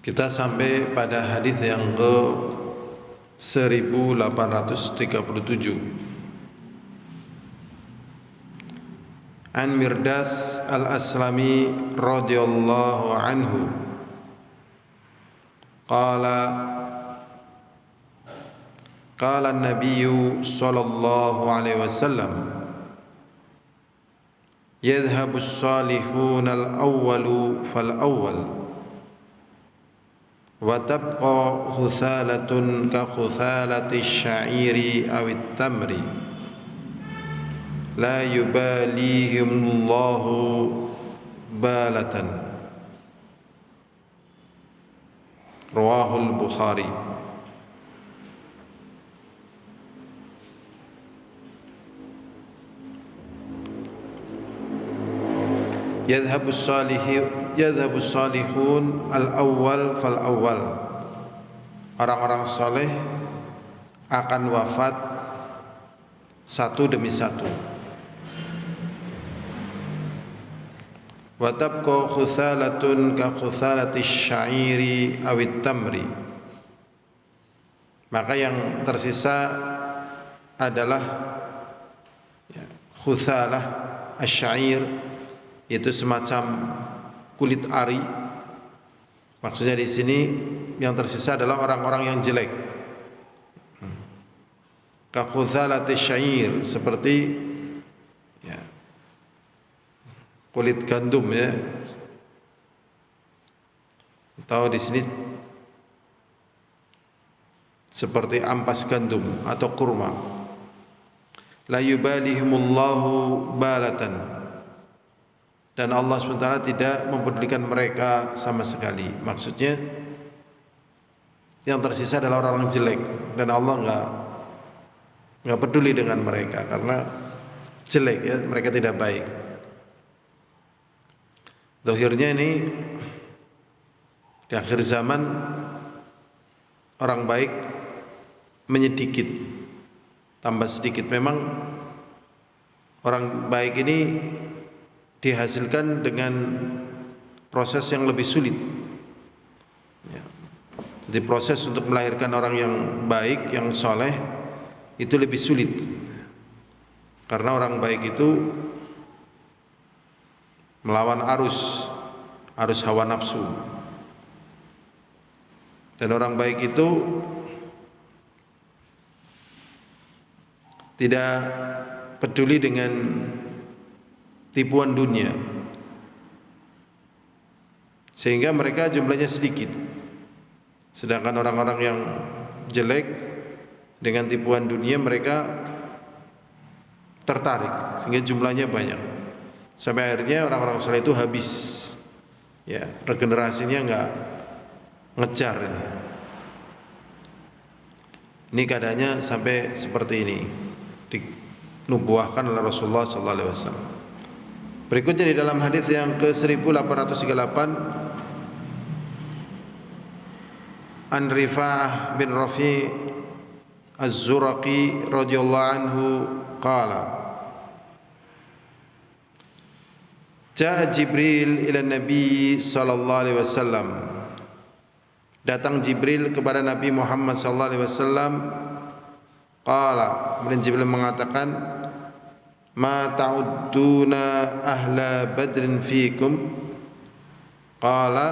Kita sampai pada hadis yang ke 1837. An Mirdas al-Aslami radhiyallahu anhu qala qala an-nabiy sallallahu alaihi wasallam yadhhabu as-salihun al-awwalu fal-awwal wa tabqa khuthalatun ka khuthalati asy-sya'iri aw at-tamri la yubalihimullahu balatan. Rawahul Bukhari. Yadhhabu salihun al-awwal fal-awwal. Orang-orang saleh akan wafat satu demi satu. Wa tabqa khuthalatun ka khuthalati asy-sya'iri aw at-tamri. Maka yang tersisa adalah khuthalah asy-sya'ir, itu semacam kulit ari. Maksudnya di sini yang tersisa adalah orang-orang yang jelek. Ka khuthalati asy-sya'ir, seperti kulit gandum ya. Atau di sini seperti ampas gandum atau kurma. La yubalihimullahu balatan. Dan Allah SWT tidak mempedulikan mereka sama sekali. Maksudnya yang tersisa adalah orang-orang jelek, dan Allah enggak peduli dengan mereka karena jelek ya, mereka tidak baik. Zahirnya ini di akhir zaman orang baik menyedikit, tambah sedikit. Memang orang baik ini dihasilkan dengan proses yang lebih sulit. Jadi proses untuk melahirkan orang yang baik, yang soleh, itu lebih sulit. Karena orang baik itu melawan arus hawa nafsu. Dan orang baik itu tidak peduli dengan tipuan dunia, sehingga mereka jumlahnya sedikit. Sedangkan orang-orang yang jelek dengan tipuan dunia, mereka tertarik sehingga jumlahnya banyak. Sampai akhirnya orang-orang saleh itu habis. Ya, regenerasinya enggak ngejar ini. Ini keadaannya sampai seperti ini, dinubuahkan oleh Rasulullah sallallahu alaihi wasallam. Berikutnya di dalam hadis yang ke 1838, An Rifa'ah bin Rafi' Az-Zuraqi radhiyallahu anhu qala Ja'a Jibril ila Nabi sallallahu alaihi wasallam. Datang Jibril kepada Nabi Muhammad sallallahu alaihi wasallam. Qala, kemudian Jibril mengatakan, "Ma ta'udduna ahla badrin fikum?" Qala,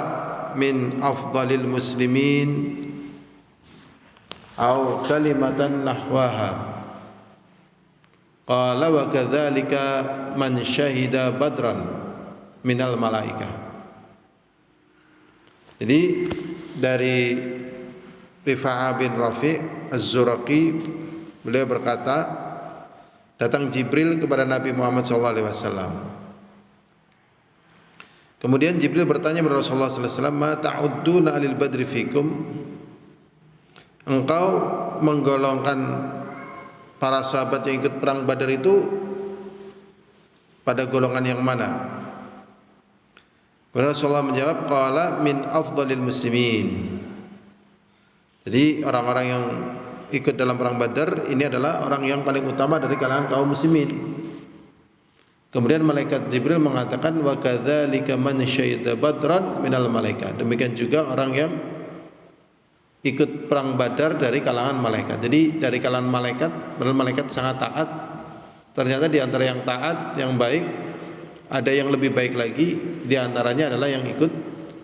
"Min afdalil muslimin aw kalimatan nahwaha." Qala, "Wa kadzalika man syahida badran minal malaikah." Jadi dari Rifa'ah bin Rafi' Az-Zuraqi, beliau berkata, datang Jibril kepada Nabi Muhammad SAW. Kemudian Jibril bertanya kepada Rasulullah SAW, "Ma ta'udduna alil badri fikum?" Engkau menggolongkan para sahabat yang ikut perang Badar itu pada golongan yang mana? Kemudian Rasulullah menjawab, qala min afdalil muslimin. Jadi orang-orang yang ikut dalam perang Badar ini adalah orang yang paling utama dari kalangan kaum muslimin. Kemudian malaikat Jibril mengatakan wa kadzalika man syahida badran minal malaikat. Demikian juga orang yang ikut perang Badar dari kalangan malaikat. Jadi dari kalangan malaikat, padahal malaikat sangat taat. Ternyata di antara yang taat, yang baik, ada yang lebih baik lagi, di antaranya adalah yang ikut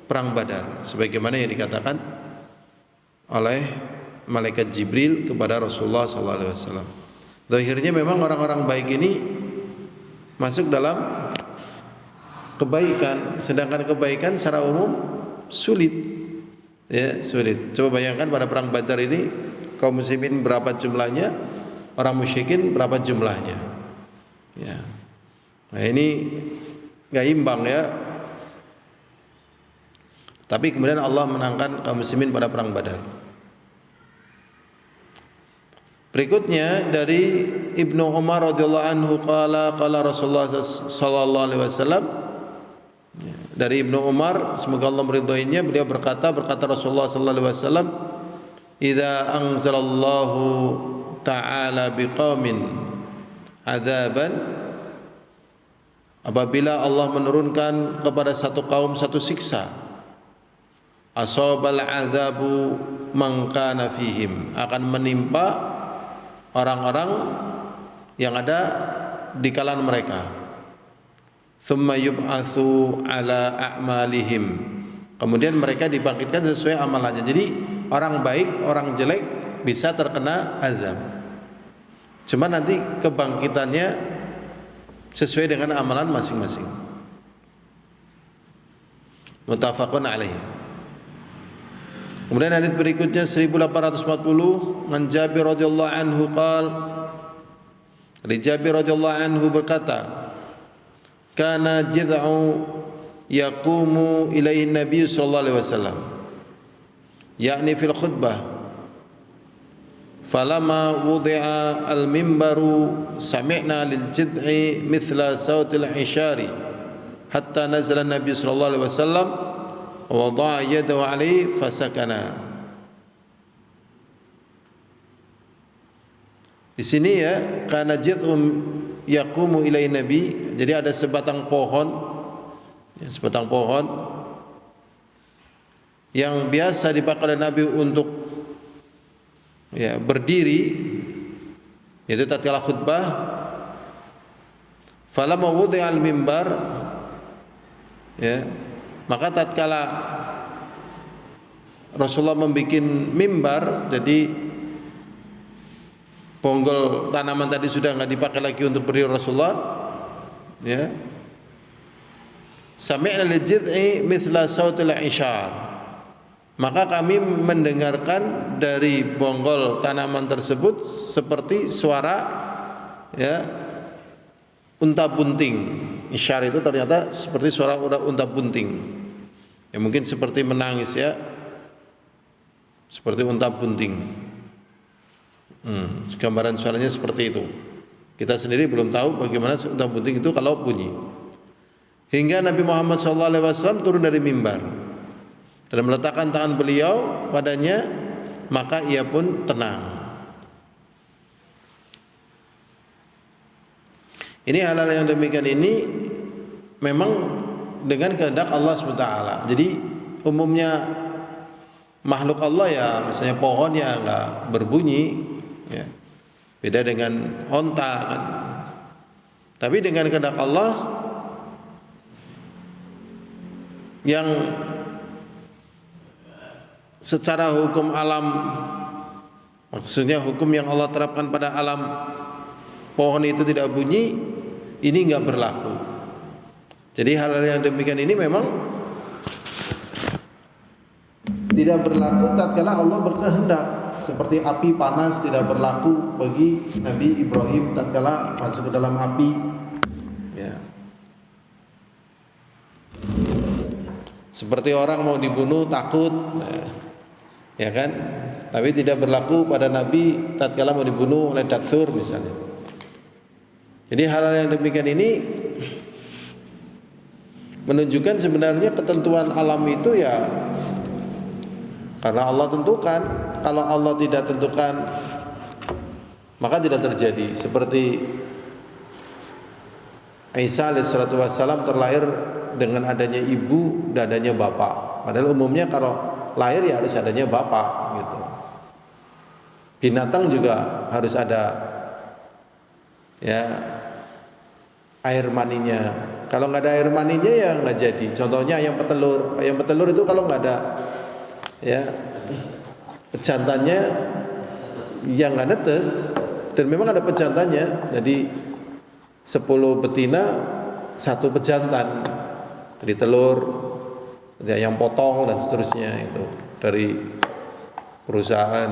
perang Badar. Sebagaimana yang dikatakan oleh malaikat Jibril kepada Rasulullah SAW. Zahirnya memang orang-orang baik ini masuk dalam kebaikan, sedangkan kebaikan secara umum sulit. Ya, sulit. Coba bayangkan pada perang Badar ini kaum muslimin berapa jumlahnya, orang musyrikin berapa jumlahnya. Ya. Nah, ini enggak imbang ya. Tapi kemudian Allah menangkan kaum muslimin pada perang Badar. Berikutnya dari Ibnu Umar radhiyallahu anhu qala Rasulullah sallallahu alaihi wasallam. Dari Ibnu Umar, semoga Allah meridhoinya, beliau berkata Rasulullah sallallahu alaihi wasallam, "Idza anzalallahu ta'ala biqaumin adzaban," apabila Allah menurunkan kepada satu kaum satu siksa, asabal adzabu man kana fihim, akan menimpa orang-orang yang ada di kalangan mereka. Thumma yub'atsu ala a'malihim, kemudian mereka dibangkitkan sesuai amalannya. Jadi orang baik, orang jelek bisa terkena azab. Cuma nanti kebangkitannya sesuai dengan amalan masing-masing. Muttafaqun alaih. Kemudian hadis berikutnya 1840, man Jabir radhiyallahu anhu qala, dari Jabir radhiyallahu anhu berkata, kana jid'u yaqumu ilaihi Nabi sallallahu alaihi wasallam, yakni fil khutbah, falamma wudi'a al-mimbaru sami'na lil jid'i mithla sautil ishari hatta nazala Nabi sallallahu alaihi wasallam wa wada'a yadahu alaihi fasakana. Di sini ya, kana jid'um yaqumu ilai Nabi, jadi ada sebatang pohon, ya, sebatang pohon yang biasa dipakai oleh Nabi untuk ya berdiri, yaitu tatkala khutbah. Falamma wudi'al mimbar, ya, maka tatkala Rasulullah membuat mimbar, jadi ponggol tanaman tadi sudah enggak dipakai lagi untuk berdiri Rasulullah, ya. Sami'na lil jid'i mithla sautil ishar, maka kami mendengarkan dari bonggol tanaman tersebut seperti suara ya unta bunting. Isyar itu ternyata seperti suara unta bunting. Ya mungkin seperti menangis ya. Seperti unta bunting. Gambaran suaranya seperti itu. Kita sendiri belum tahu bagaimana unta bunting itu kalau bunyi. Hingga Nabi Muhammad SAW turun dari mimbar dan meletakkan tangan beliau padanya, maka ia pun tenang. Ini hal-hal yang demikian ini memang dengan kehendak Allah SWT. Jadi umumnya makhluk Allah ya, misalnya pohon ya enggak berbunyi, ya. Beda dengan onta kan. Tapi dengan kehendak Allah yang secara hukum alam, maksudnya hukum yang Allah terapkan pada alam, pohon itu tidak bunyi, ini enggak berlaku. Jadi hal-hal yang demikian ini memang tidak berlaku tatkala Allah berkehendak. Seperti api panas tidak berlaku bagi Nabi Ibrahim tatkala masuk ke dalam api, ya. Seperti orang mau dibunuh takut, ya kan? Tapi tidak berlaku pada Nabi tatkala mau dibunuh oleh Daksur misalnya. Jadi hal-hal yang demikian ini menunjukkan sebenarnya ketentuan alam itu ya karena Allah tentukan. Kalau Allah tidak tentukan, maka tidak terjadi. Seperti Isa alaihissalatu wassalam terlahir dengan adanya ibu dan adanya bapak. Padahal umumnya kalau lahir ya harus adanya bapak gitu. Binatang juga harus ada ya air maninya. Kalau nggak ada air maninya ya nggak jadi. Contohnya ayam petelur. Ayam petelur itu kalau nggak ada ya pejantannya yang nggak netes, dan memang ada pejantannya. Jadi 10 betina 1 pejantan. Jadi telur, ada ayam potong dan seterusnya itu dari perusahaan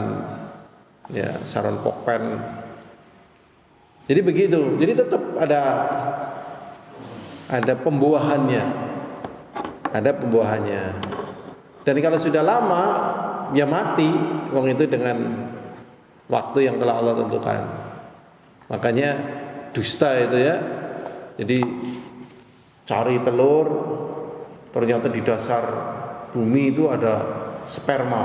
ya Saron Pokpen. Jadi begitu. Jadi tetap ada pembuahannya. Ada pembuahannya. Dan kalau sudah lama ya mati wong itu dengan waktu yang telah Allah tentukan. Makanya dusta itu ya. Jadi cari telur, ternyata di dasar bumi itu ada sperma.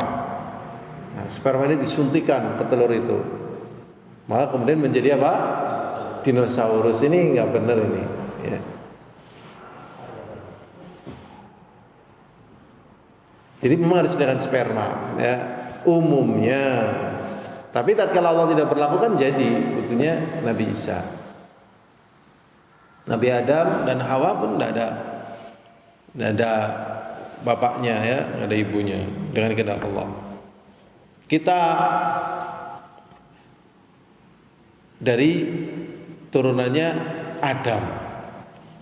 Nah, sperma ini disuntikan ke telur itu. Maka kemudian menjadi apa? Dinosaurus. Ini nggak benar ini. Ya. Jadi memang harus dengan sperma, ya umumnya. Tapi tatkala Allah tidak berlaku kan jadi, buktinya Nabi Isa, Nabi Adam dan Hawa pun tidak ada bapaknya ya, tidak ada ibunya dengan kehendak Allah. Kita dari turunannya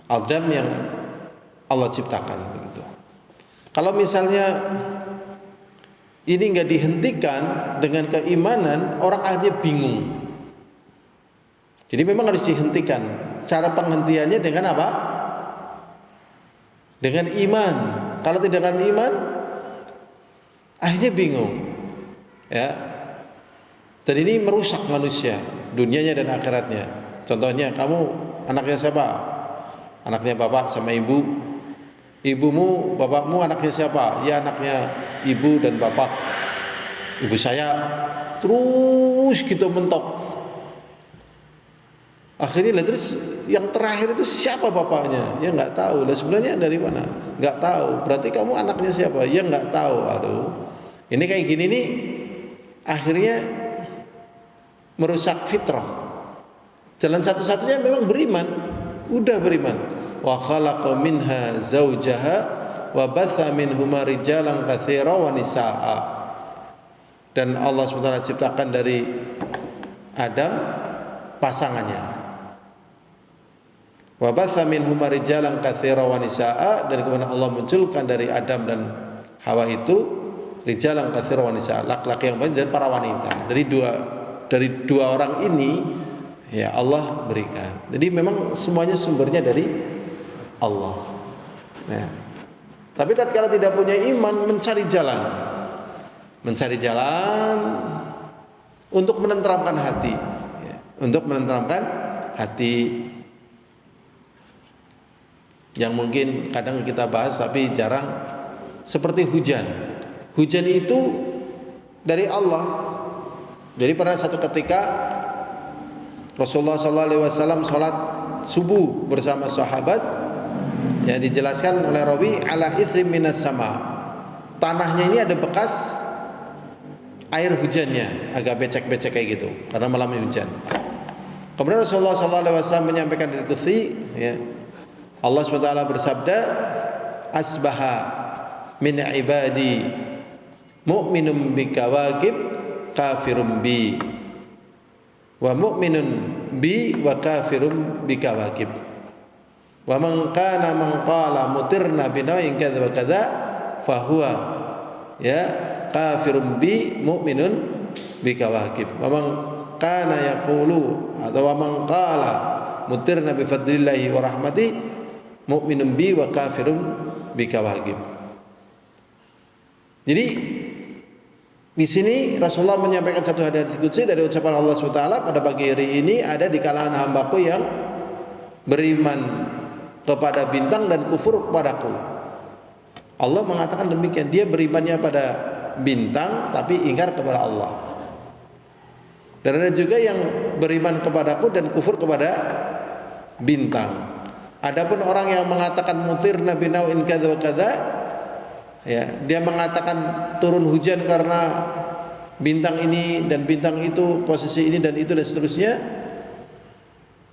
Adam yang Allah ciptakan begitu. Kalau misalnya ini nggak dihentikan dengan keimanan, orang akhirnya bingung. Jadi memang harus dihentikan. Cara penghentiannya dengan apa? Dengan iman. Kalau tidak dengan iman, akhirnya bingung. Ya. Dan ini merusak manusia, dunianya dan akhiratnya. Contohnya, kamu anaknya siapa? Anaknya bapak sama ibu. Ibumu, bapakmu anaknya siapa? Ya anaknya ibu dan bapak. Ibu saya. Terus gitu mentok. Akhirnya terus yang terakhir itu siapa bapaknya? Ya nggak tahu. Lah sebenarnya dari mana? Nggak tahu. Berarti kamu anaknya siapa? Ya nggak tahu. Aduh. Ini kayak gini nih. Akhirnya merusak fitrah. Jalan satu-satunya memang beriman. Udah beriman. Wa khalaqa minha zawjaha wa batha minhuma rijalan katsira wa nisaa. Dan Allah SWT ciptakan dari Adam pasangannya. Wa batha minhuma rijalan katsira wa nisaa, dan kemudian Allah munculkan dari Adam dan Hawa itu rijalan katsira wa nisaa, laki-laki yang banyak dan para wanita. Dari dua orang ini ya Allah berikan. Jadi memang semuanya sumbernya dari Allah. Nah, tapi tatkala tidak punya iman, mencari jalan untuk menenteramkan hati, ya, untuk menenteramkan hati. Yang mungkin kadang kita bahas tapi jarang, seperti hujan. Hujan itu dari Allah. Jadi pada satu ketika Rasulullah SAW sholat subuh bersama sahabat. Ya, dijelaskan oleh rawi ala ithrim minas sama. Tanahnya ini ada bekas air hujannya, agak becek-becek kayak gitu karena malam hujan. Kemudian Rasulullah SAW menyampaikan di Qudsi, ya, Allah SWT bersabda, asbaha min ibadi mu'minun bikawakib kafirum bi wa mu'minun bi wa kafirum bikawakib. Wa man kana man qala mutirna binawin kadza wa kadza fa huwa ya kafirun bi mu'minun bi kawakib. Wa man kana yaqulu atau wa man qala mutirna bi fadlillahi wa rahmati mu'minun bi wa kafirun bi kawakib. Jadi di sini Rasulullah menyampaikan satu hadits qudsi dari ucapan Allah SWT, pada pagi hari ini ada di kalangan hambaku yang beriman kepada bintang dan kufur kepadaku. Allah mengatakan demikian, dia berimannya pada bintang tapi ingkar kepada Allah. Dan ada juga yang beriman kepadaku dan kufur kepada bintang. Adapun orang yang mengatakan mutir nabi nau'in kadza wa kadza, ya, dia mengatakan turun hujan karena bintang ini dan bintang itu, posisi ini dan itu dan seterusnya,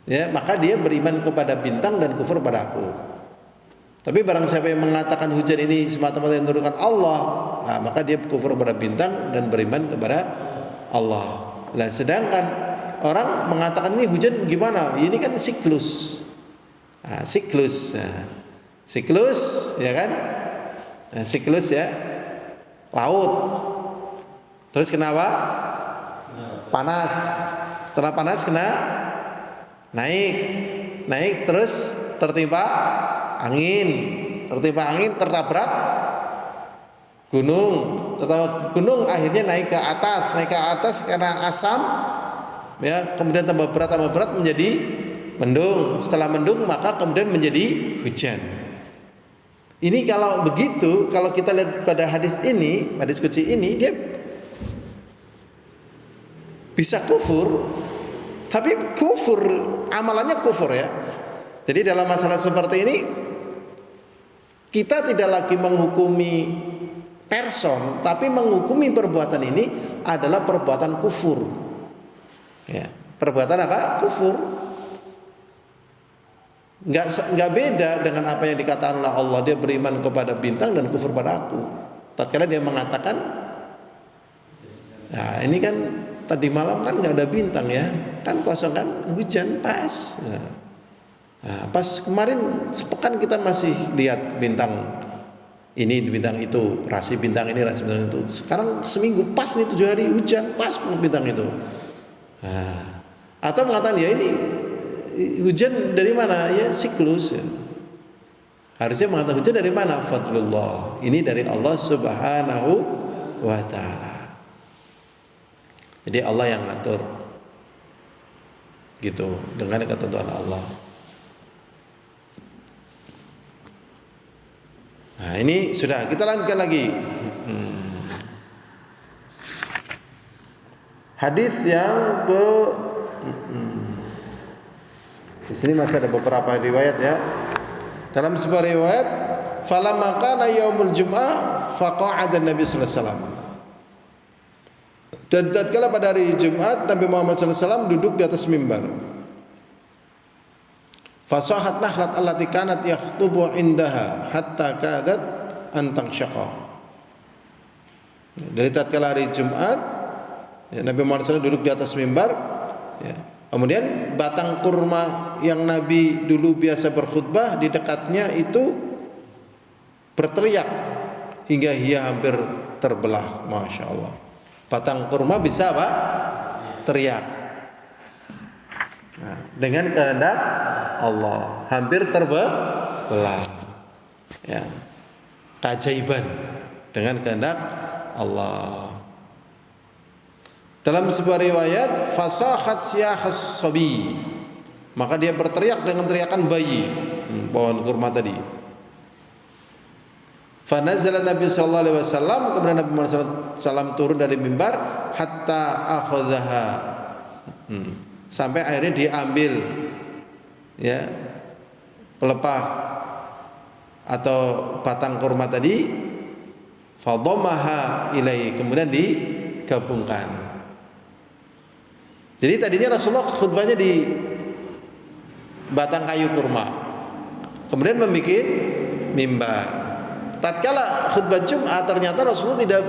ya, maka dia beriman kepada bintang dan kufur pada aku. Tapi barang siapa yang mengatakan hujan ini semata-mata yang diturunkan Allah, nah, maka dia kufur kepada bintang dan beriman kepada Allah. Nah, sedangkan orang mengatakan ini hujan gimana? Ini kan siklus. Nah, siklus ya kan? Nah, siklus ya, laut. Terus kenapa? Panas. Setelah panas kena naik terus tertimpa angin, tertabrak gunung, akhirnya naik ke atas karena asam, ya, kemudian tambah berat menjadi mendung. Setelah mendung maka kemudian menjadi hujan. Ini kalau begitu, kalau kita lihat pada hadis kunci ini, dia bisa kufur, tapi kufur amalannya kufur, ya. Jadi dalam masalah seperti ini kita tidak lagi menghukumi person, tapi menghukumi perbuatan ini adalah perbuatan kufur. Ya, perbuatan apa? Kufur. Enggak beda dengan apa yang dikatakan oleh Allah, dia beriman kepada bintang dan kufur pada aku. Tatkala dia mengatakan, nah ini kan tadi malam kan enggak ada bintang, ya, kan kosong, kan hujan pas. Nah, pas kemarin sepekan kita masih lihat bintang ini, bintang itu, rasi bintang ini, rasi bintang itu. Sekarang seminggu pas nih 7 hari hujan pas bintang itu. Nah, atau mengatakan ya ini hujan dari mana? Ya siklus. Ya. Harusnya mengatakan hujan dari mana? Fadlullah. Ini dari Allah Subhanahu wa taala. Jadi Allah yang ngatur. Gitu, dengan ketentuan Allah. Nah, ini sudah, kita lanjutkan lagi. Hadis yang ke di sini masih ada beberapa riwayat, ya. Dalam sebuah riwayat, falamma kana yaumul jum'ah faqa'ada Nabi sallallahu alaihi wasallam. Dan tatkala pada hari Jumat Nabi Muhammad sallallahu alaihi wasallam duduk di atas mimbar. Fasahat nahlat allati kanat yakhutubu indaha hatta kadat an tanshaqa. Dari tatkala hari Jumat, ya, Nabi Muhammad SAW duduk di atas mimbar, ya. Kemudian batang kurma yang Nabi dulu biasa berkhutbah di dekatnya itu berteriak hingga ia hampir terbelah. Masya Allah. Batang kurma bisa apa? Teriak. Nah, dengan kehendak Allah hampir terbelah. Ya. Keajaiban dengan kehendak Allah. Dalam sebuah riwayat, fasahat siyahas sabi, maka dia berteriak dengan teriakan bayi, pohon kurma tadi. Fanazala Nabi sallallahu alaihi wasallam, kemudian Nabi Muhammad sallallahu alaihi wasallam turun dari mimbar hatta akhadhaha, sampai akhirnya diambil, ya, pelepah atau batang kurma tadi, fadhamaha ilai, kemudian digabungkan. Jadi tadinya Rasulullah khutbahnya di batang kayu kurma, kemudian membuat mimbar. Tatkala khutbah Jumat ternyata Rasulullah tidak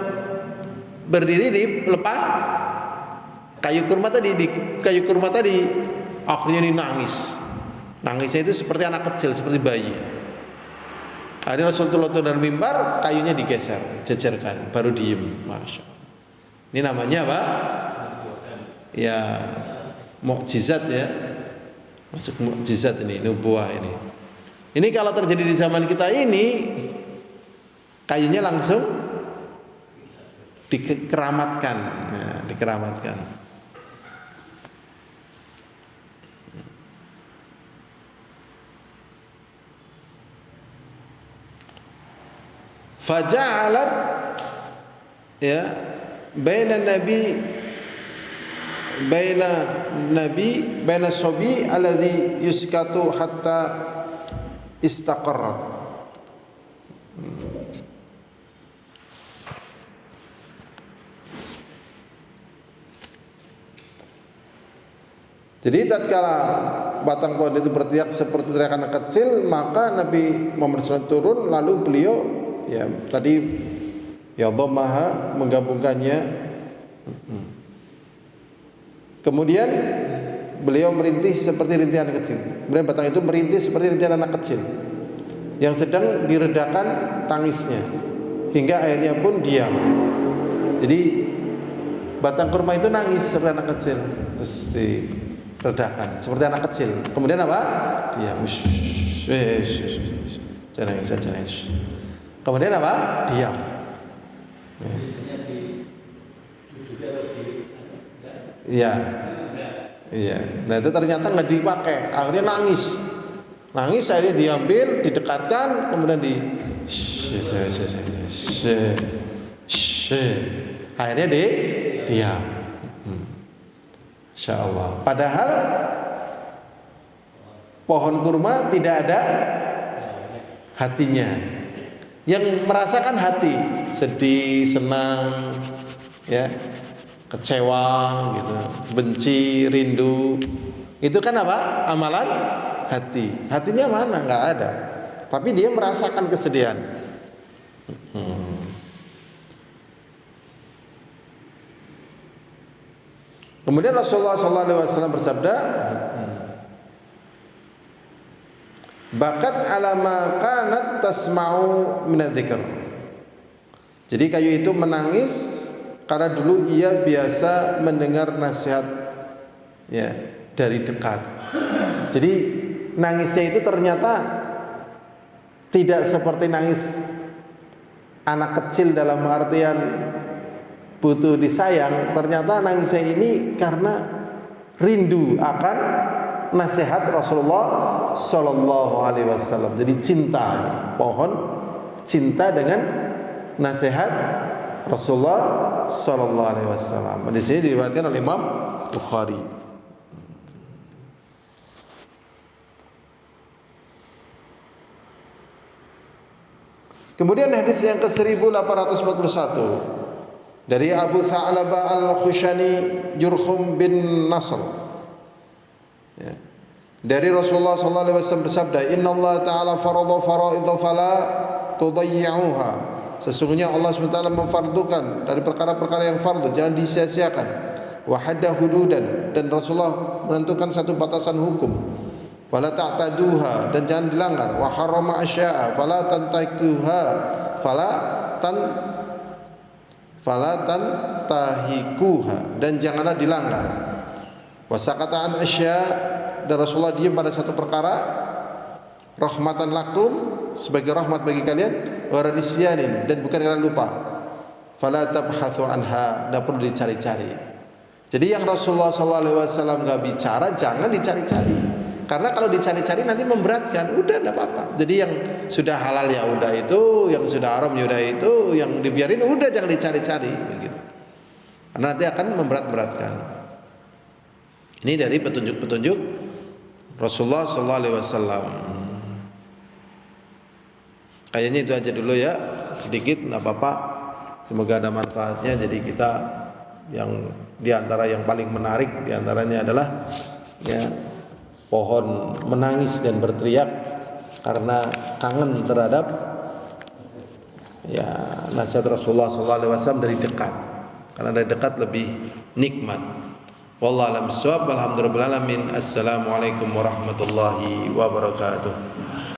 berdiri di pelepah kayu kurma tadi, akhirnya dia nangis. Nangisnya itu seperti anak kecil, seperti bayi. Akhirnya Rasulullah turun dari mimbar, kayunya digeser, jejerkan, baru diem. Masya Allah. Ini namanya apa? Ya, mukjizat, ya. Masuk mukjizat ini, nubuah ini. Ini kalau terjadi di zaman kita ini, kayunya langsung dikeramatkan, nah, dikeramatkan. Faja'alat, ya, baina sabi alladhi yuskatu hatta istaqarrat. Jadi tatkala batang pohon itu berteriak seperti teriakan anak kecil, maka Nabi Muhammad SAW turun, lalu beliau ya tadi ya dhammaha menggabungkannya. Kemudian beliau merintih seperti rintihan anak kecil. Kemudian batang itu merintih seperti rintihan anak kecil yang sedang diredakan tangisnya, hingga akhirnya pun diam. Jadi batang kurma itu nangis seperti anak kecil, terus diredakan seperti anak kecil. Kemudian apa? Diam. Jangan nangis, jangan nangis. Kemudian apa? Diam. Iya. Iya. Nah itu ternyata nggak dipakai. Akhirnya nangis. Nangis, akhirnya diambil, didekatkan, kemudian akhirnya diam. Insya Allah. Padahal pohon kurma tidak ada hatinya. Yang merasakan hati, sedih, senang, ya, kecewa, gitu, benci, rindu, itu kan apa? Amalan hati. Hatinya mana? Nggak ada. Tapi dia merasakan kesedihan. Kemudian Rasulullah SAW bersabda, bakat alama kanat tasma'u minadzikr. Jadi kayu itu menangis karena dulu ia biasa mendengar nasihat ya dari dekat. Jadi nangisnya itu ternyata tidak seperti nangis anak kecil dalam artian butuh disayang. Ternyata nangisnya ini karena rindu akan nasihat Rasulullah Sallallahu Alaihi Wasallam. Jadi cinta, pohon cinta dengan nasihat Rasulullah Sallallahu Alaihi Wasallam. Di sini diriwayatkan oleh Imam Bukhari. Kemudian hadis yang ke-1841 dari Abu Tha'labah Al-Khushani Jurhum bin Nasr. Ya. Dari Rasulullah sallallahu alaihi wasallam bersabda, "Innallaha ta'ala farada fara'idha fala tudayyi'uha." Sesungguhnya Allah SWT memfardukan dari perkara-perkara yang fardu, jangan disia-siakan. Wa hadda hududan, dan Rasulullah menentukan satu batasan hukum. Fala ta'taduha, dan jangan dilanggar. Wa harrama asya'a fala tantakuha fala tantahikuha, dan janganlah dilanggar. Wasakataan asya, dan Rasulullah diam pada satu perkara, rahmatan lakum, sebagai rahmat bagi kalian, waranisyanin, dan bukan karena lupa. Fala tabhathu anha, tidak perlu dicari-cari. Jadi yang Rasulullah SAW nggak bicara, jangan dicari-cari, karena kalau dicari-cari nanti memberatkan. Udah tidak apa-apa. Jadi yang sudah halal ya udah itu, yang sudah haram ya udah itu, yang dibiarin udah jangan dicari-cari, begitu. Karena nanti akan memberat-beratkan. Ini dari petunjuk-petunjuk Rasulullah SAW. Kayaknya itu aja dulu ya, sedikit, nggak apa-apa. Semoga ada manfaatnya. Jadi kita yang diantara yang paling menarik diantaranya adalah ya pohon menangis dan berteriak karena kangen terhadap ya nasihat Rasulullah SAW dari dekat. Karena dari dekat lebih nikmat. Wallahu a'lam bishawab. Alhamdulillahirabbil alamin. Assalamualaikum warahmatullahi wabarakatuh.